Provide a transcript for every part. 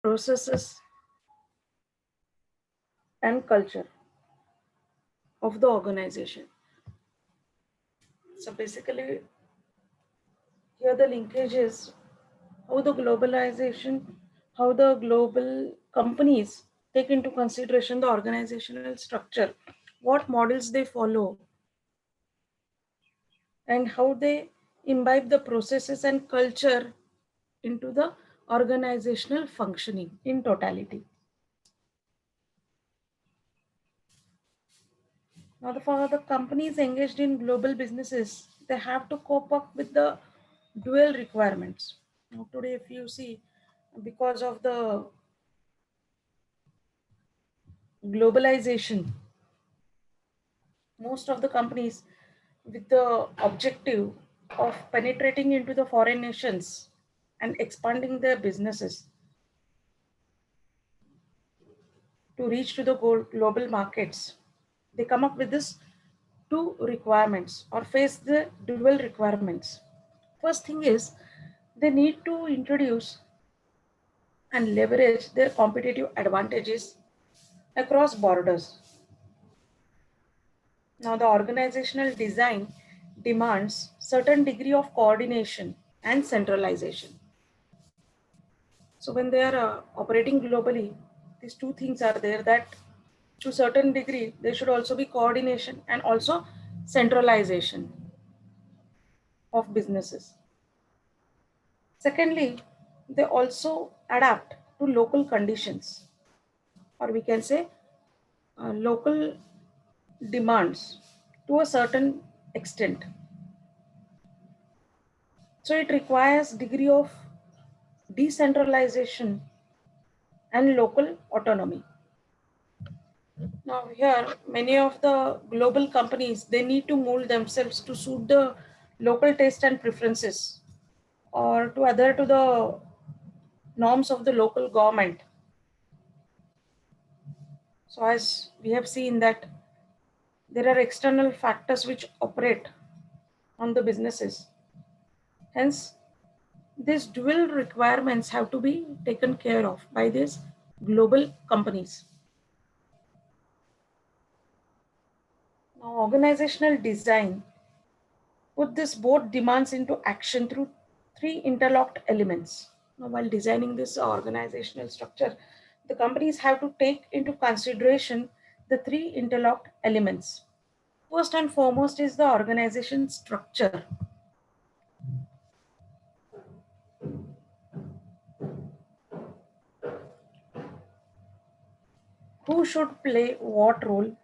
processes, and culture of the organization. So basically, here the linkage is how the globalization, how the global companies take into consideration the organizational structure, what models they follow, and how they imbibe the processes and culture into the organizational functioning in totality. Now, for the companies engaged in global businesses, they have to cope up with the dual requirements. Now, today, if you see, because of the globalization, most of the companies with the objective of penetrating into the foreign nations and expanding their businesses to reach to the global markets, they come up with this two requirements or face the dual requirements. First thing is they need to introduce and leverage their competitive advantages across borders. Now the organizational design demands certain degree of coordination and centralization. So when they are operating globally, these two things are there, that to certain degree there should also be coordination and also centralization of businesses. Secondly, they also adapt to local conditions, or we can say local demands to a certain extent. So it requires degree of decentralization and local autonomy. Now here, many of the global companies, they need to mold themselves to suit the local taste and preferences or to adhere to the norms of the local government. So as we have seen that there are external factors which operate on the businesses. Hence, these dual requirements have to be taken care of by these global companies. Now, organizational design put this both demands into action through three interlocked elements. Now, while designing this organizational structure, the companies have to take into consideration the three interlocked elements. First and foremost is the organization structure. Who should play what role,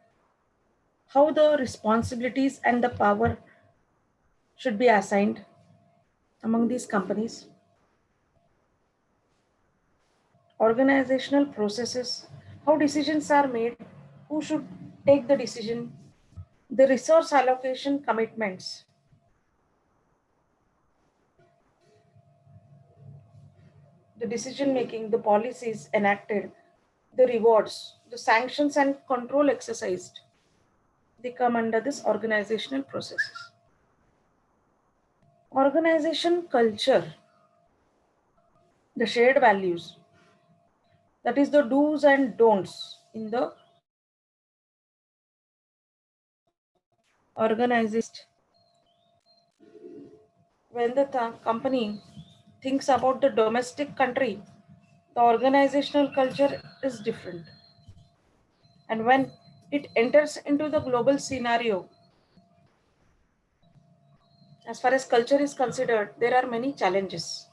how the responsibilities and the power should be assigned among these companies, organizational processes, how decisions are made, who should take the decision, the resource allocation commitments, the decision making, the policies enacted, the rewards, the sanctions and control exercised. They come under this organizational processes. Organization culture, the shared values, that is the do's and don'ts in the organized. When the company thinks about the domestic country, the organizational culture is different. And when it enters into the global scenario, as far as culture is considered, there are many challenges.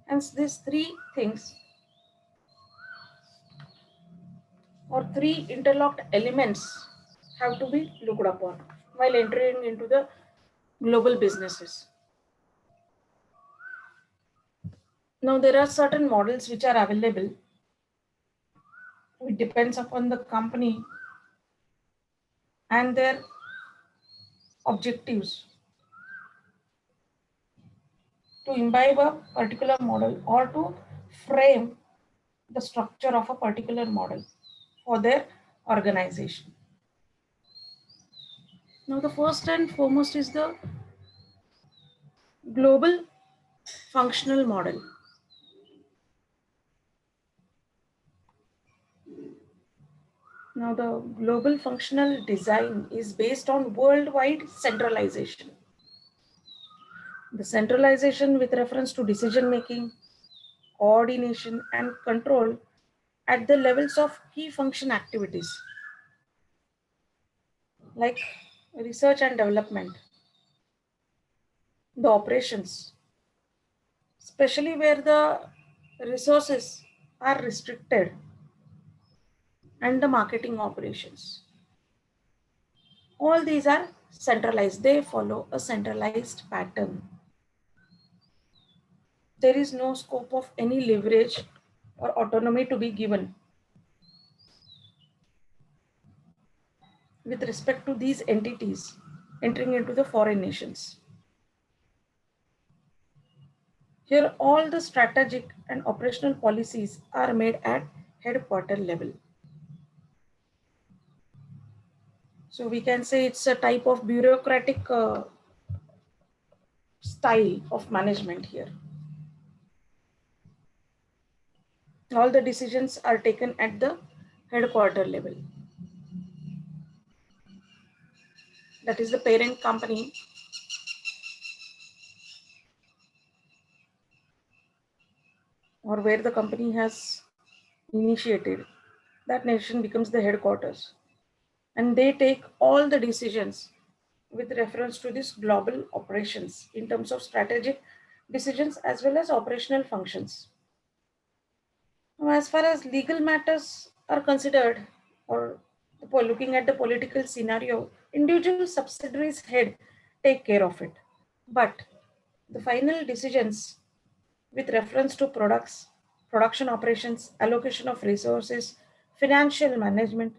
Hence, these three things or three interlocked elements have to be looked upon while entering into the global businesses. Now, there are certain models which are available. It depends upon the company and their objectives to imbibe a particular model or to frame the structure of a particular model for their organization. Now, the first and foremost is the global functional model. Now, the global functional design is based on worldwide centralization. The centralization with reference to decision making, coordination, and control at the levels of key function activities like research and development, the operations, especially where the resources are restricted, and the marketing operations. All these are centralized, they follow a centralized pattern. There is no scope of any leverage or autonomy to be given with respect to these entities entering into the foreign nations. Here, all the strategic and operational policies are made at headquarter level. So we can say it's a type of bureaucratic style of management here. All the decisions are taken at the headquarter level. That is the parent company or where the company has initiated. That nation becomes the headquarters. And they take all the decisions with reference to this global operations in terms of strategic decisions as well as operational functions. Now, as far as legal matters are considered, or looking at the political scenario, individual subsidiaries head take care of it. But the final decisions with reference to products, production operations, allocation of resources, financial management,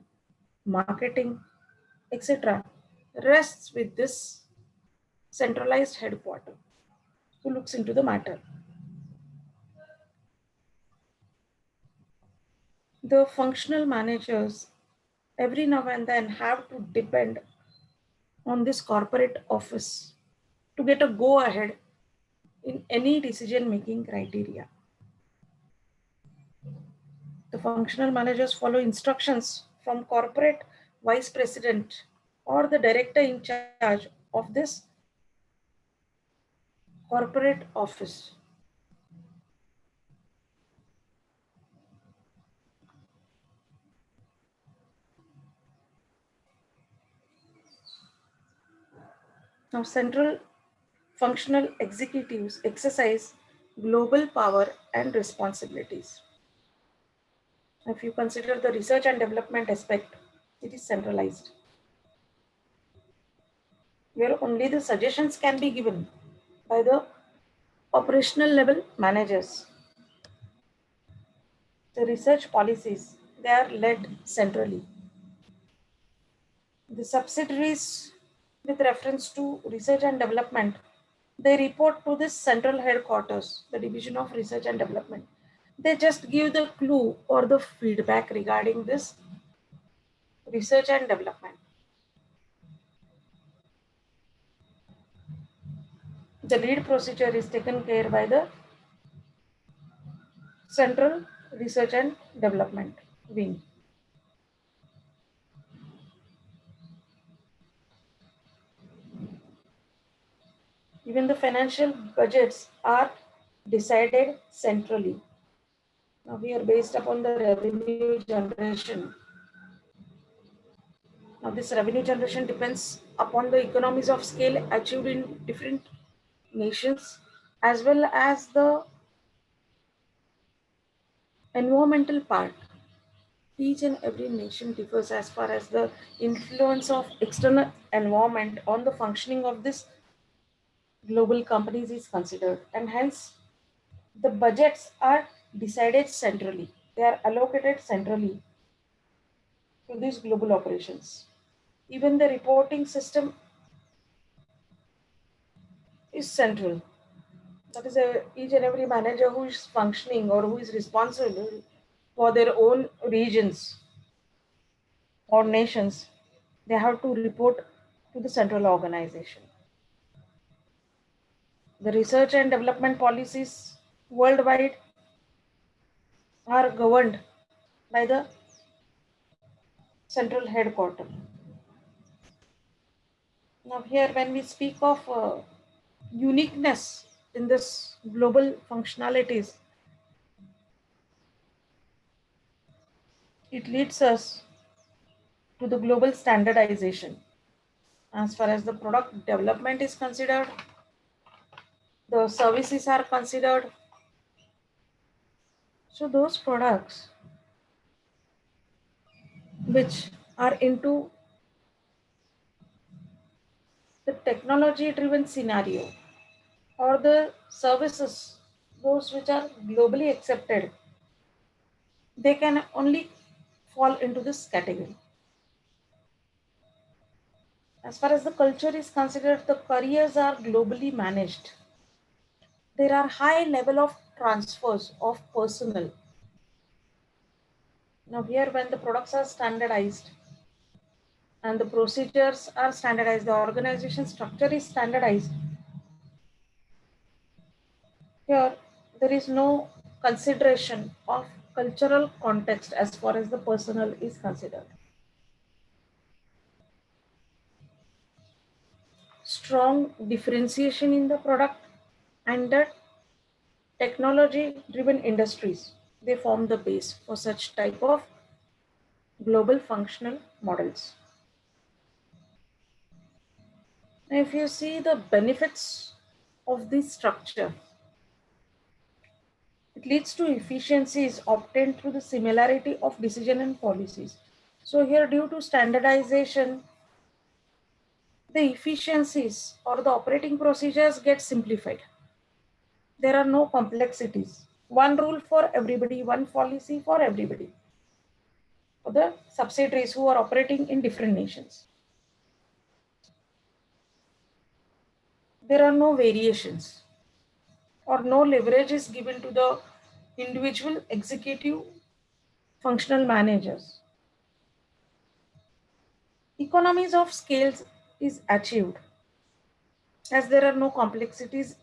marketing, etc., rests with this centralized headquarter who looks into the matter. The functional managers every now and then have to depend on this corporate office to get a go ahead in any decision making criteria. The functional managers follow instructions from corporate vice president or the director in charge of this corporate office. Now, central functional executives exercise global power and responsibilities. If you consider the research and development aspect, it is centralized, where only the suggestions can be given by the operational level managers. The research policies, they are led centrally. The subsidiaries with reference to research and development, they report to this central headquarters, the Division of Research and Development. They just give the clue or the feedback regarding this research and development. The lead procedure is taken care by the Central Research and Development Wing. Even the financial budgets are decided centrally. Now we are based upon the revenue generation. Now this revenue generation depends upon the economies of scale achieved in different nations as well as the environmental part. Each and every nation differs as far as the influence of external environment on the functioning of this global companies is considered, and hence the budgets are decided centrally. They are allocated centrally to these global operations. Even the reporting system is central. That is, each and every manager who is functioning or who is responsible for their own regions or nations, they have to report to the central organization. The research and development policies worldwide are governed by the central headquarters. Now here when we speak of uniqueness in this global functionalities, it leads us to the global standardization. As far as the product development is considered, the services are considered. So those products which are into the technology driven scenario or the services, those which are globally accepted, they can only fall into this category. As far as the culture is considered, the careers are globally managed. There are high level of transfers of personnel. Now here when the products are standardized and the procedures are standardized, the organization structure is standardized. Here there is no consideration of cultural context as far as the personnel is considered. Strong differentiation in the product and the technology driven industries, they form the base for such type of global functional models. Now, if you see the benefits of this structure, it leads to efficiencies obtained through the similarity of decision and policies. So here due to standardization, the efficiencies or the operating procedures get simplified. There are no complexities. One rule for everybody, one policy for everybody. For the subsidiaries who are operating in different nations, there are no variations or no leverage is given to the individual executive functional managers. Economies of scales is achieved as there are no complexities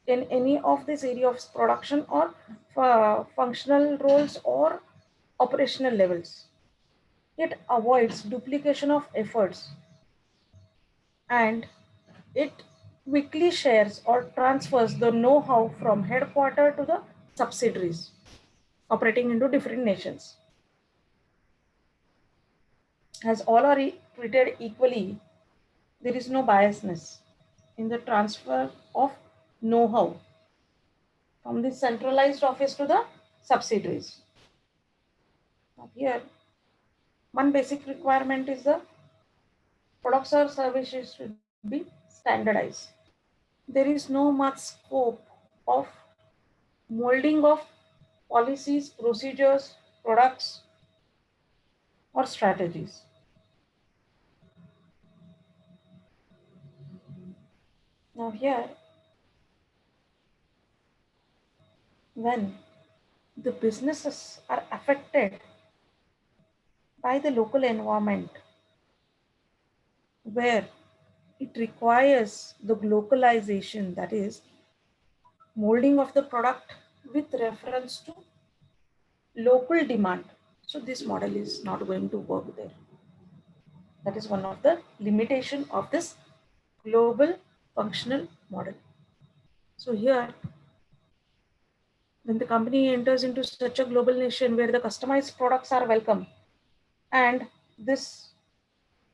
in any of this area of production or functional roles or operational levels. It avoids duplication of efforts and it quickly shares or transfers the know-how from headquarters to the subsidiaries operating into different nations. As all are treated equally, there is no biasness in the transfer of know-how from the centralized office to the subsidiaries. Now here, one basic requirement is the products or services should be standardized. There is no much scope of molding of policies, procedures, products, or strategies. Now here, when the businesses are affected by the local environment where it requires the localization, that is molding of the product with reference to local demand. So this model is not going to work there. That is one of the limitation of this global functional model. So here, when the company enters into such a global nation where the customized products are welcome and this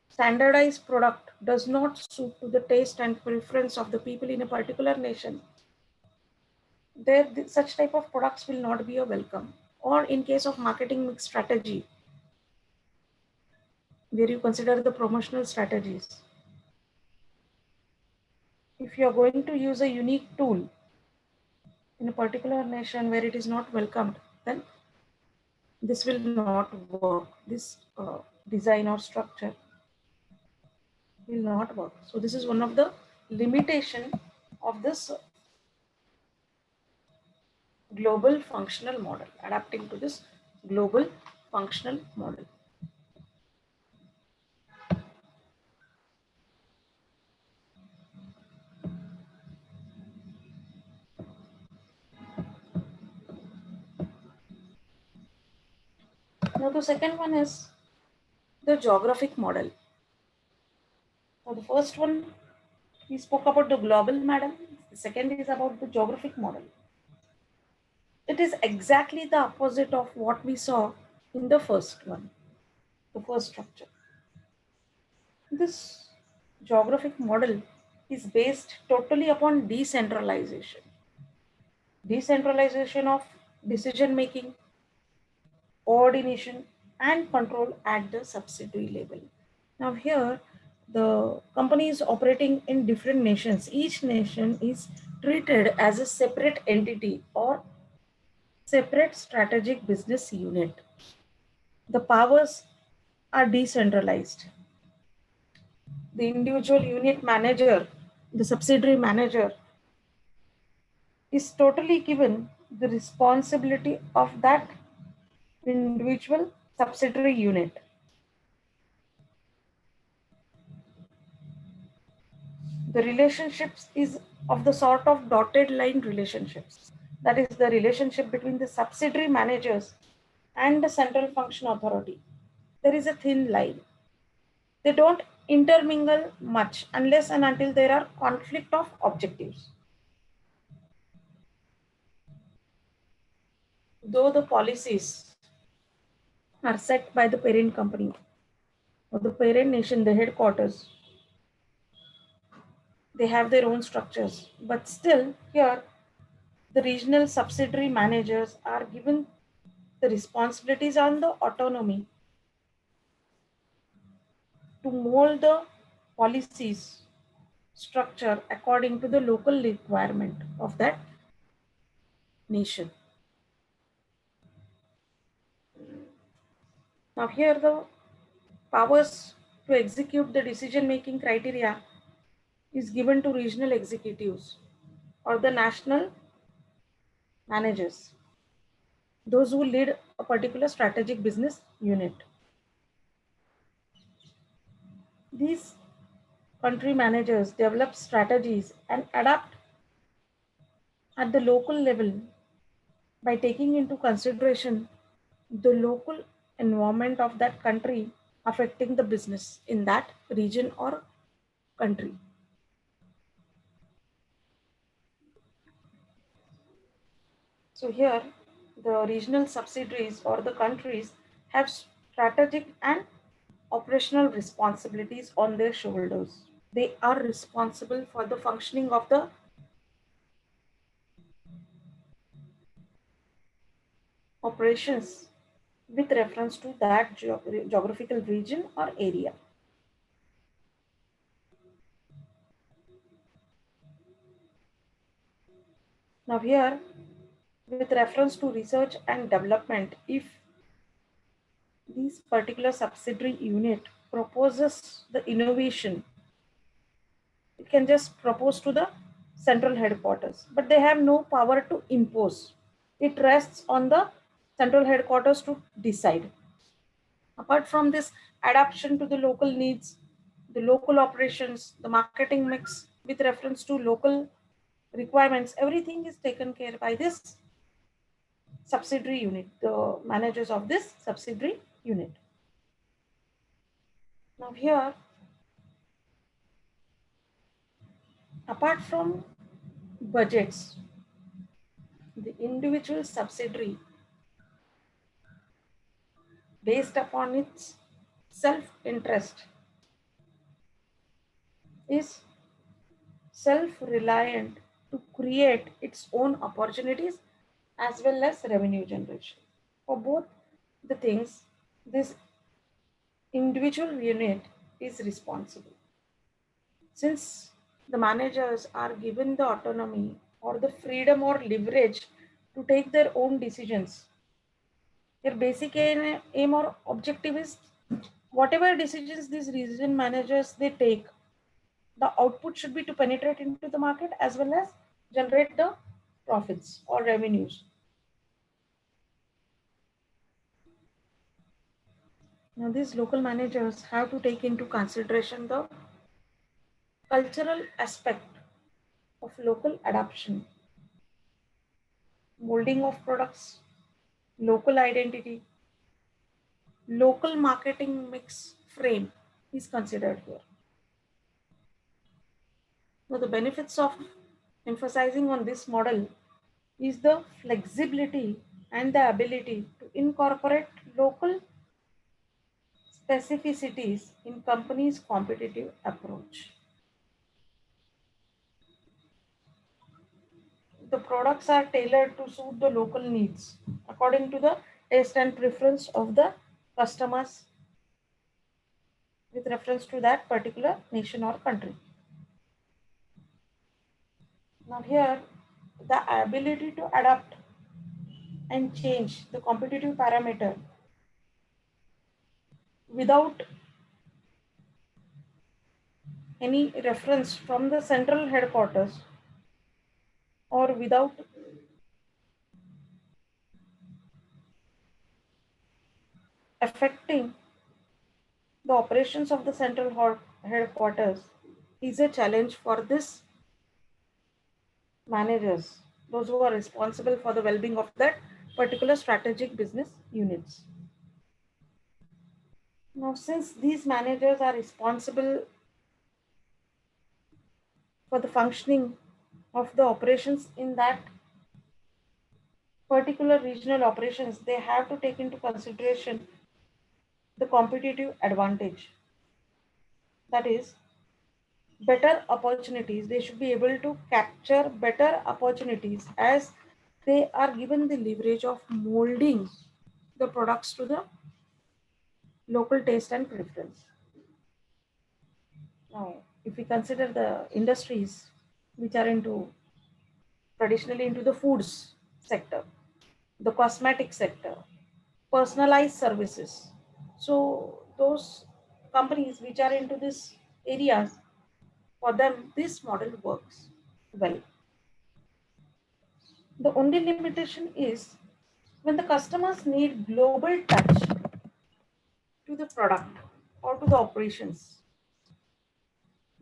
standardized product does not suit to the taste and preference of the people in a particular nation, there such type of products will not be a welcome. Or in case of marketing mix strategy, where you consider the promotional strategies, if you are going to use a unique tool in a particular nation where it is not welcomed, then this will not work. This design or structure will not work. So this is one of the limitation of this global functional model, adapting to this global functional model. Now the second one is the geographic model. So the first one, we spoke about the global model. The second is about the geographic model. It is exactly the opposite of what we saw in the first one, the first structure. This geographic model is based totally upon decentralization. Decentralization of decision making, coordination, and control at the subsidiary level. Now, here the company is operating in different nations. Each nation is treated as a separate entity or separate strategic business unit. The powers are decentralized. The individual unit manager, the subsidiary manager, is totally given the responsibility of that individual subsidiary unit. The relationships is of the sort of dotted line relationships. That is the relationship between the subsidiary managers and the central function authority. There is a thin line. They don't intermingle much unless and until there are conflict of objectives. Though the policies are set by the parent company or the parent nation, the headquarters, they have their own structures. But still, here, the regional subsidiary managers are given the responsibilities and the autonomy to mold the policies structure according to the local requirement of that nation. Now, here, the powers to execute the decision making criteria is given to regional executives or the national managers, those who lead a particular strategic business unit. These country managers develop strategies and adapt at the local level by taking into consideration the local environment of that country affecting the business in that region or country. So here, the regional subsidiaries or the countries have strategic and operational responsibilities on their shoulders. They are responsible for the functioning of the operations with reference to that geographical region or area. Now here, with reference to research and development, if this particular subsidiary unit proposes the innovation, it can just propose to the central headquarters, but they have no power to impose. It rests on the central headquarters to decide. Apart from this adaptation to the local needs, the local operations, the marketing mix with reference to local requirements, everything is taken care by this subsidiary unit, the managers of this subsidiary unit. Now here, apart from budgets, the individual subsidiary, based upon its self-interest, is self-reliant to create its own opportunities as well as revenue generation. For both the things, this individual unit is responsible. Since the managers are given the autonomy or the freedom or leverage to take their own decisions, their basic aim or objective is whatever decisions these region managers they take, the output should be to penetrate into the market as well as generate the profits or revenues. Now, these local managers have to take into consideration the cultural aspect of local adoption, molding of products, local identity, local marketing mix, frame is considered here. Now, the benefits of emphasizing on this model is the flexibility and the ability to incorporate local specificities in companies' competitive approach. The products are tailored to suit the local needs according to the taste and preference of the customers with reference to that particular nation or country. Now here, the ability to adapt and change the competitive parameter without any reference from the central headquarters or without affecting the operations of the central headquarters is a challenge for this managers, those who are responsible for the well-being of that particular strategic business units. Now, since these managers are responsible for the functioning of the operations in that particular regional operations, they have to take into consideration the competitive advantage. That is, better opportunities. They should be able to capture better opportunities as they are given the leverage of molding the products to the local taste and preference. Now, if we consider the industries which are into traditionally into the foods sector, the cosmetic sector, personalized services. So those companies which are into this areas, for them this model works well. The only limitation is when the customers need global touch to the product or to the operations.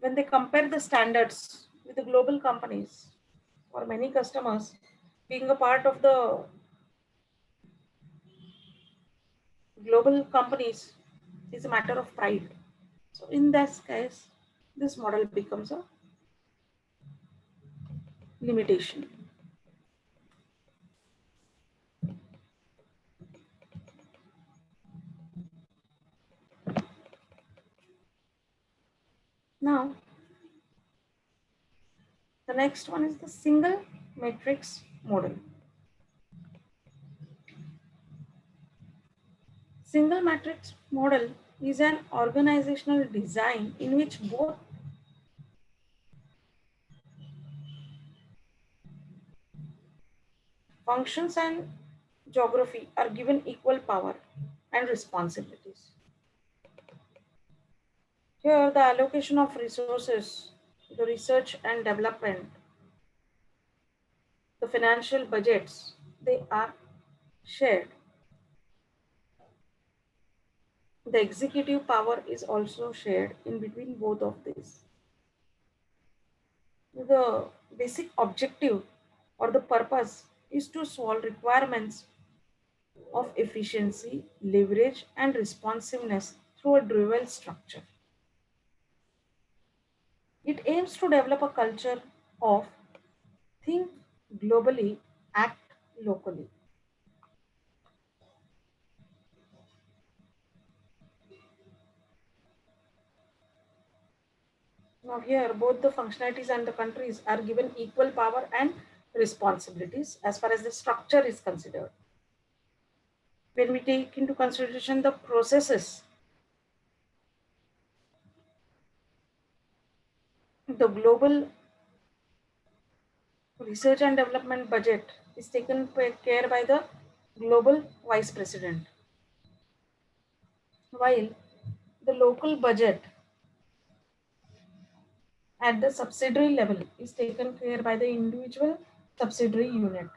When they compare the standards with the global companies, for many customers, being a part of the global companies is a matter of pride. So in this case, this model becomes a limitation. Now, the next one is the single matrix model. Single matrix model is an organizational design in which both functions and geography are given equal power and responsibilities. Here, the allocation of resources, the research and development, the financial budgets, they are shared. The executive power is also shared in between both of these. The basic objective or the purpose is to solve requirements of efficiency, leverage, and responsiveness through a dual structure. It aims to develop a culture of think globally, act locally. Now here, both the functionalities and the countries are given equal power and responsibilities as far as the structure is considered. When we take into consideration the processes, the global research and development budget is taken care by the global vice president, while the local budget at the subsidiary level is taken care by the individual subsidiary unit.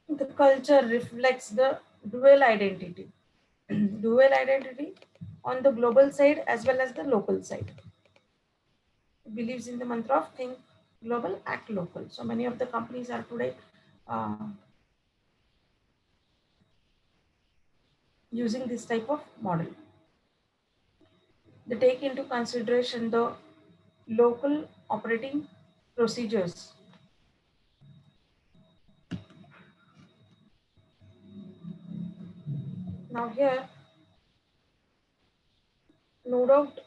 The culture reflects the dual identity, dual identity on the global side as well as the local side. It believes in the mantra of think global, act local. So many of the companies are today using this type of model. They take into consideration the local operating procedures. Now here, no doubt,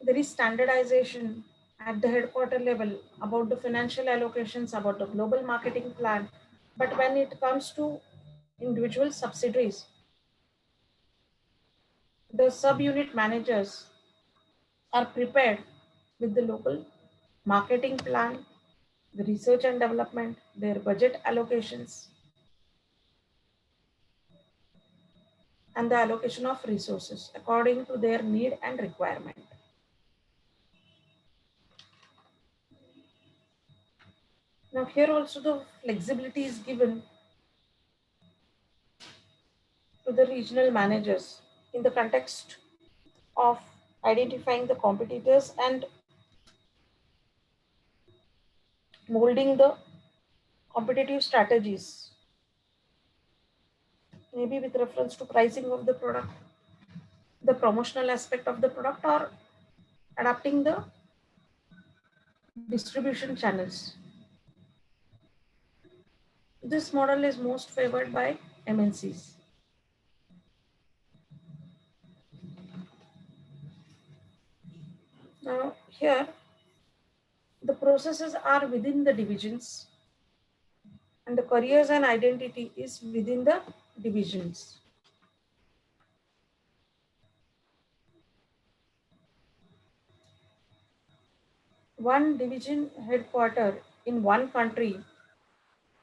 there is standardization at the headquarter level about the financial allocations, about the global marketing plan. But when it comes to individual subsidiaries, the subunit managers are prepared with the local marketing plan, the research and development, their budget allocations, and the allocation of resources according to their need and requirement. Now, here also the flexibility is given to the regional managers in the context of identifying the competitors and molding the competitive strategies, maybe with reference to pricing of the product, the promotional aspect of the product, or adapting the distribution channels. This model is most favored by MNCs. Now, here the processes are within the divisions and the careers and identity is within the divisions. One division headquarter in one country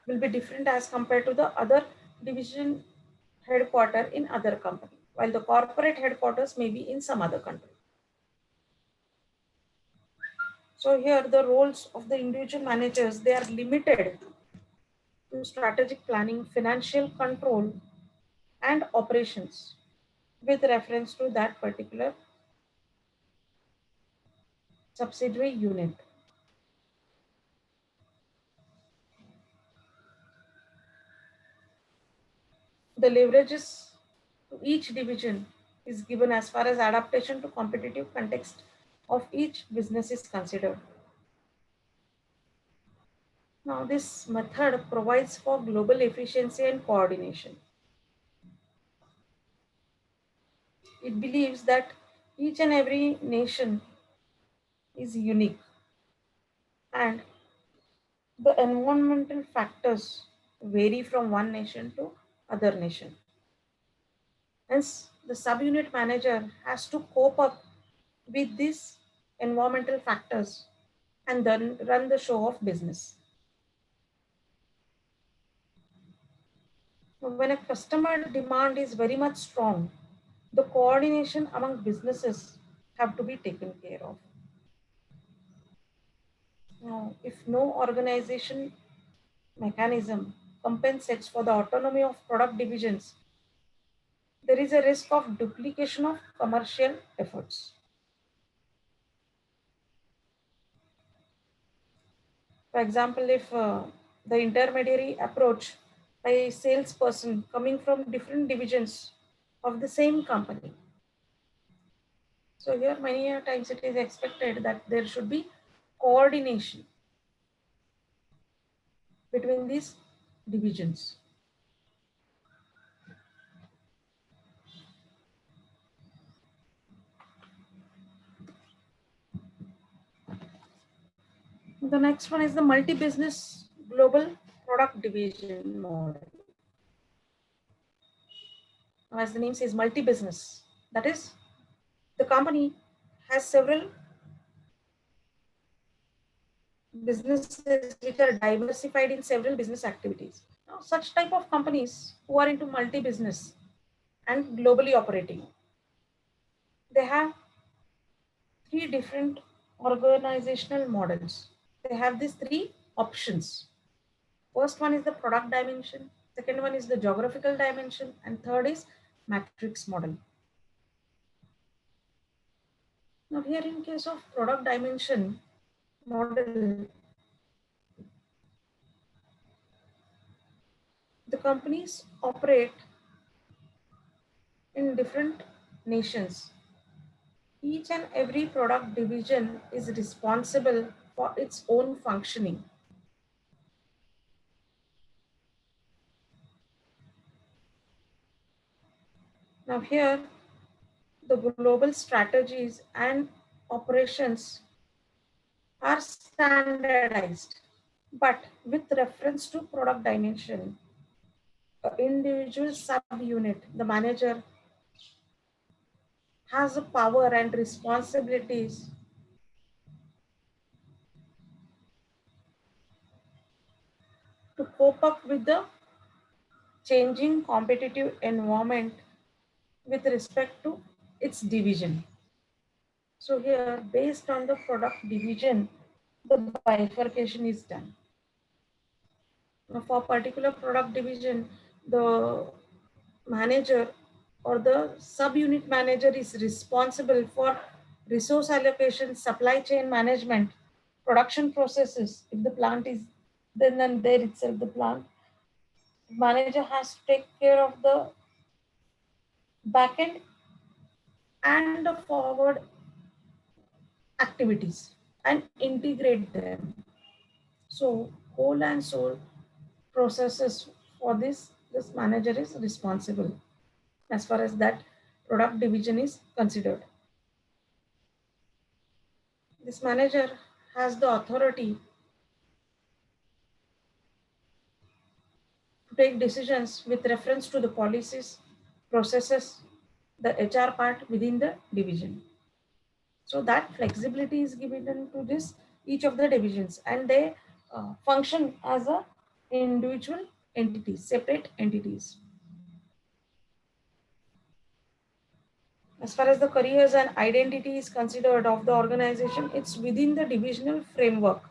will be different as compared to the other division headquarter in other company, while the corporate headquarters may be in some other country. So here the roles of the individual managers, they are limited to strategic planning, financial control, and operations with reference to that particular subsidiary unit. The leverages to each division is given as far as adaptation to competitive context of each business is considered. Now, this method provides for global efficiency and coordination. It believes that each and every nation is unique and the environmental factors vary from one nation to other nation. Hence, the subunit manager has to cope up with these environmental factors and then run the show of business. When a customer demand is very much strong, the coordination among businesses have to be taken care of. Now, if no organization mechanism compensates for the autonomy of product divisions, there is a risk of duplication of commercial efforts. For example, if the intermediary approach by a salesperson coming from different divisions of the same company. So here many a times it is expected that there should be coordination between these divisions. The next one is the multi-business global product division model. As the name says, multi-business. That is, the company has several businesses which are diversified in several business activities. Now, such type of companies who are into multi-business and globally operating, they have three different organizational models. They have these three options. First one is the product dimension, second one is the geographical dimension, and third is matrix model. Now here in case of product dimension model, The companies operate in different nations. Each and every product division is responsible for its own functioning. Now, here the global strategies and operations are standardized, but with reference to product dimension, individual subunit, the manager has the power and responsibilities to cope up with the changing competitive environment with respect to its division. So here, based on the product division, the bifurcation is done. Now, for particular product division, the manager or the subunit manager is responsible for resource allocation, supply chain management, production processes. If the plant is then there itself, the plant manager has to take care of the back end and the forward activities and integrate them. So whole and soul processes for this manager is responsible as far as that product division is considered. This manager has the authority to take decisions with reference to the policies, processes, the HR part within the division. So that flexibility is given to this each of the divisions, and they function as a individual entities, separate entities. As far as the careers and identity is considered of the organization, it's within the divisional framework.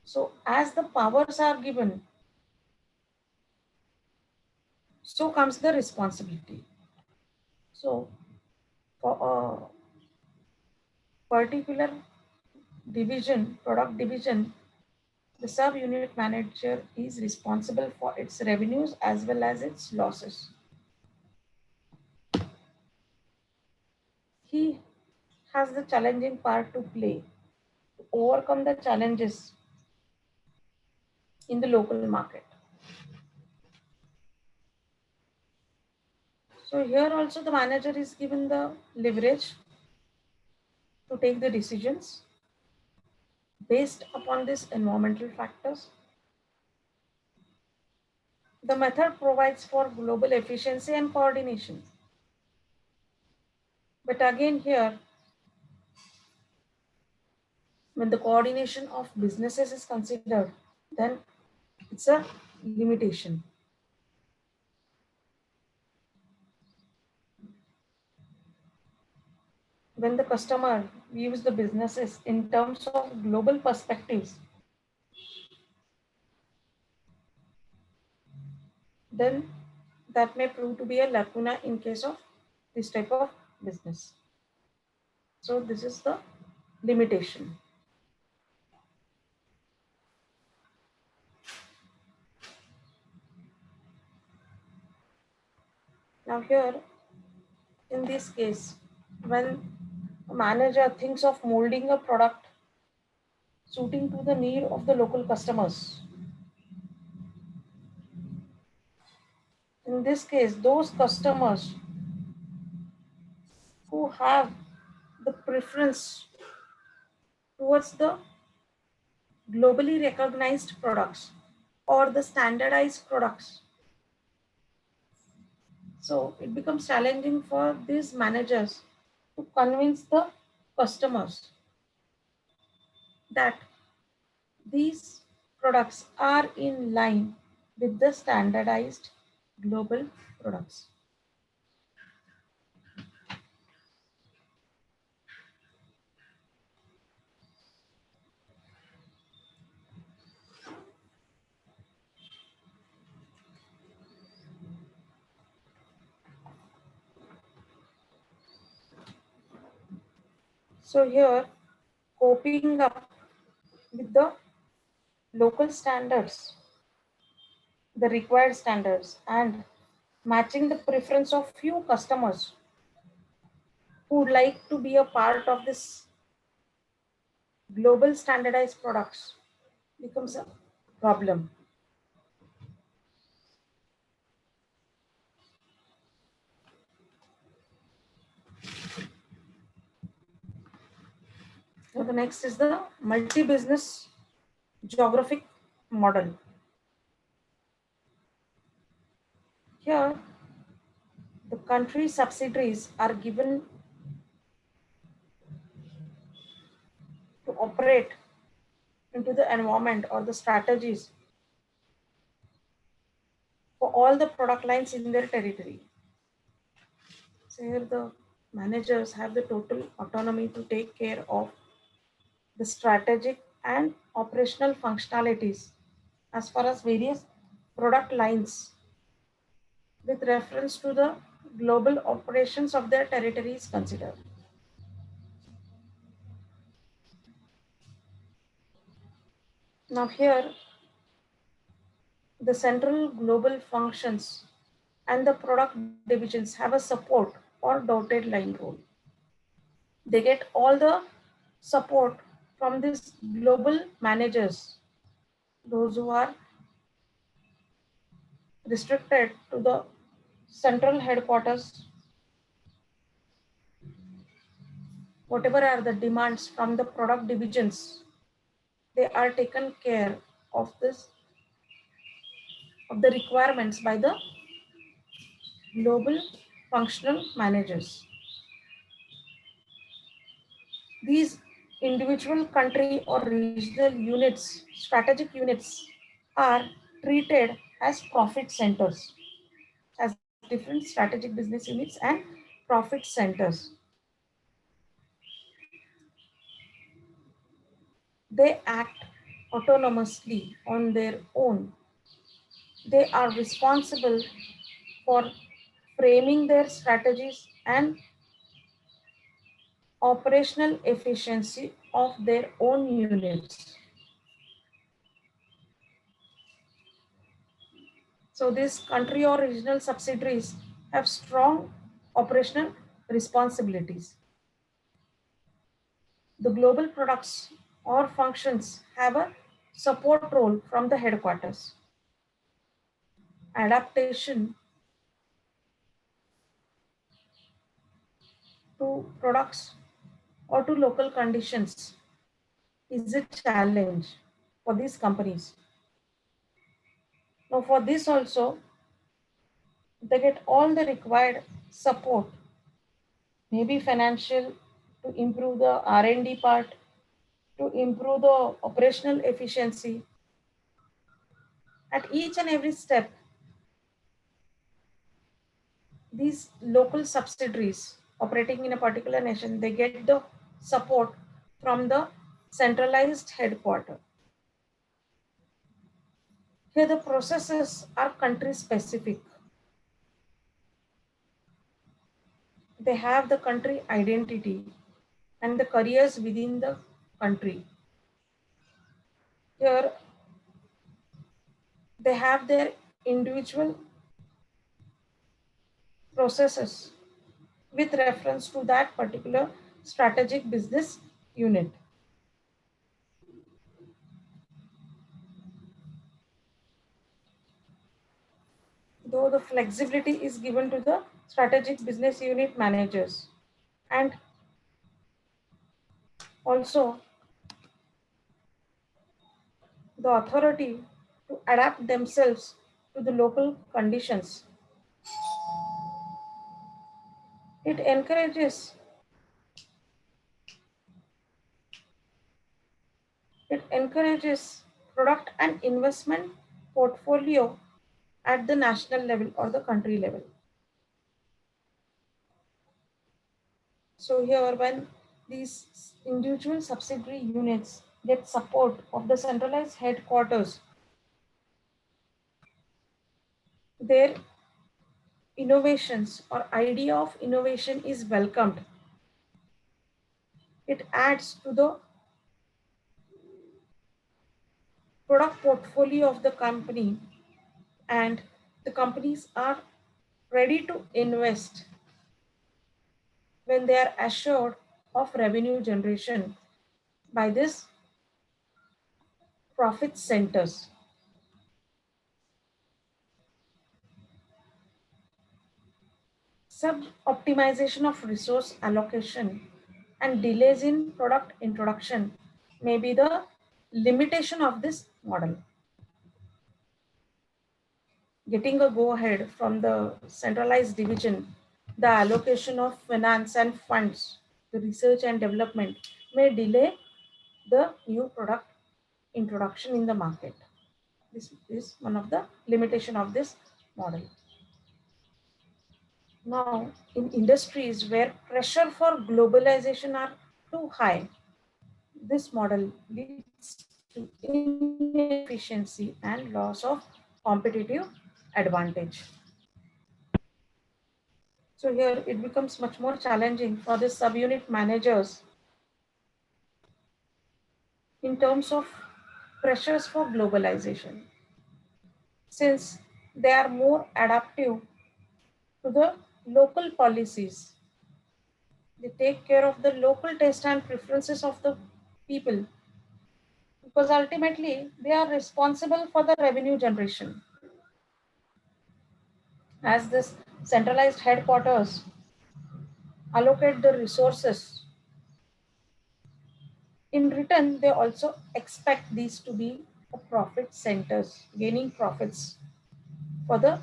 So as the powers are given, so comes the responsibility. So for a particular division, product division, the sub-unit manager is responsible for its revenues as well as its losses. He has the challenging part to play to overcome the challenges in the local market. So here also the manager is given the leverage to take the decisions based upon these environmental factors. The method provides for global efficiency and coordination. But again here, when the coordination of businesses is considered, then it's a limitation. When the customer views the businesses in terms of global perspectives, then that may prove to be a lacuna in case of this type of business. So this is the limitation. Now here, in this case, when a manager thinks of molding a product suiting to the need of the local customers, in this case, those customers who have the preference towards the globally recognized products or the standardized products. So it becomes challenging for these managers to convince the customers that these products are in line with the standardized global products. So here, coping up with the local standards, the required standards, and matching the preference of few customers who would like to be a part of this global standardized products becomes a problem. Now the next is the multi-business geographic model. Here, the country subsidiaries are given to operate into the environment or the strategies for all the product lines in their territory. So here the managers have the total autonomy to take care of the strategic and operational functionalities as far as various product lines with reference to the global operations of their territory is considered. Now here the central global functions and the product divisions have a support or dotted line role. They get all the support from these global managers, those who are restricted to the central headquarters. Whatever are the demands from the product divisions, they are taken care of this of the requirements by the global functional managers. These individual country or regional units, strategic units, are treated as profit centers, as different strategic business units and profit centers. They act autonomously on their own. They are responsible for framing their strategies and operational efficiency of their own units. So these country or regional subsidiaries have strong operational responsibilities. The global products or functions have a support role from the headquarters. Adaptation to products or to local conditions is a challenge for these companies. Now for this also, they get all the required support, maybe financial, to improve the R&D part, to improve the operational efficiency. At each and every step, these local subsidiaries operating in a particular nation, they get the support from the centralized headquarters. Here the processes are country specific. They have the country identity and the careers within the country. Here they have their individual processes with reference to that particular strategic business unit. Though the flexibility is given to the strategic business unit managers, and also the authority to adapt themselves to the local conditions. It encourages product and investment portfolio at the national level or the country level. So here when these individual subsidiary units get support of the centralized headquarters, their innovations or idea of innovation is welcomed. It adds to the product portfolio of the company, and the companies are ready to invest when they are assured of revenue generation by this profit centers. Sub-optimization of resource allocation and delays in product introduction may be the limitation of this model. Getting a go-ahead from the centralized division, the allocation of finance and funds, the research and development may delay the new product introduction in the market. This is one of the limitation of this model. Now, in industries where pressure for globalization are too high, this model leads to inefficiency and loss of competitive advantage. So here it becomes much more challenging for the subunit managers in terms of pressures for globalization, since they are more adaptive to the local policies. They take care of the local taste and preferences of the people, because ultimately they are responsible for the revenue generation. As this centralized headquarters allocate the resources, in return they also expect these to be the profit centers, gaining profits for the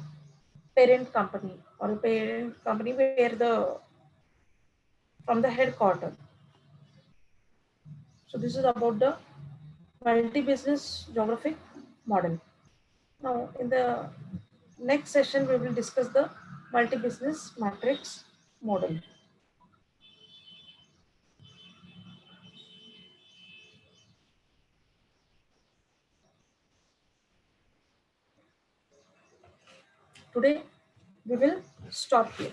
parent company, or the parent company where the from the headquarters. So this is about the multi-business geographic model. Now in the next session we will discuss the multi-business matrix model. Today we will stop here.